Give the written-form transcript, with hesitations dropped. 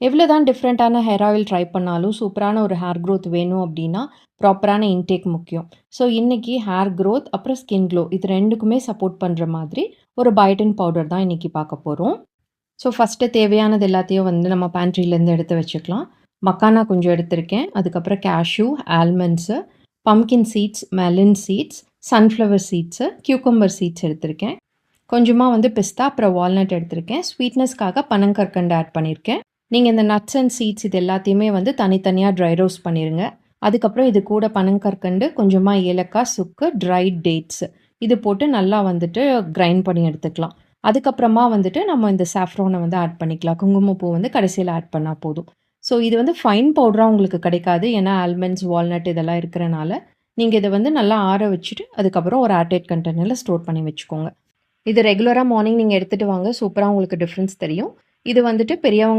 எவ்வளோதான் டிஃப்ரெண்ட்டான hair oil try பண்ணாலும், சூப்பரான ஒரு ஹேர் க்ரோத் வேணும் அப்டின்னா, ப்ராப்பரான இன்டேக் முக்கியம். ஸோ இன்னைக்கு ஹேர் க்ரோத் அப்புறம் ஸ்கின் க்ளோ இது 2க்குமே சப்போர்ட் பண்ற மாதிரி ஒரு பயோட்டின் பவுடர் தான் இன்னைக்கு பார்க்க போறோம். ஸோ ஃபர்ஸ்ட்டு தேவையானது எல்லாத்தையும் வந்து நம்ம பேண்ட்ரிலேருந்து எடுத்து வச்சுக்கலாம். மக்கானா கொஞ்சம் எடுத்திருக்கேன். அதுக்கப்புறம் cashew, almonds, pumpkin seeds, melon seeds, sunflower seeds, cucumber seeds எடுத்திருக்கேன். கொஞ்சமா வந்து பிஸ்தா, அப்புறம் வால்நட் எடுத்திருக்கேன். ஸ்வீட்னஸ்க்காக பனங்கற்கண்டு ஆட் பண்ணியிருக்கேன். நீங்க இந்த நட்ஸ் அண்ட் சீட்ஸ் இது எல்லாத்தையுமே வந்து தனித்தனியா ட்ரை ரோஸ்ட் பண்ணிருங்க. அதுக்கப்புறம் இது கூட பனங்கற்கண்டு, கொஞ்சமா ஏலக்காய், சுக்கு, ட்ரைட் டேட்ஸ் இது போட்டு நல்லா வந்துட்டு கிரைண்ட் பண்ணி எடுத்துக்கலாம். அதுக்கப்புறமா வந்துட்டு நம்ம இந்த சாஃப்ரான வந்து ஆட் பண்ணிக்கலாம். குங்குமப்பூ வந்து கடைசியில ஆட் பண்ணா போதும். ஸோ இது வந்து ஃபைன் பவுடரா உங்களுக்கு கிடைக்காது. ஏன்னா ஆல்மண்ட்ஸ், வால்நட் இதெல்லாம் இருக்கிறனால, நீங்க இத வந்து நல்லா ஆற வச்சுட்டு, அதுக்கப்புறம் ஒரு ஏர்டைட் கண்டெய்னர்ல ஸ்டோர் பண்ணி வச்சுக்கோங்க. இது ரெகுலரா மார்னிங் நீங்க எடுத்துட்டு வாங்க. சூப்பரா உங்களுக்கு டிஃபரன்ஸ் தெரியும். இது வந்துட்டு பெரியவங்க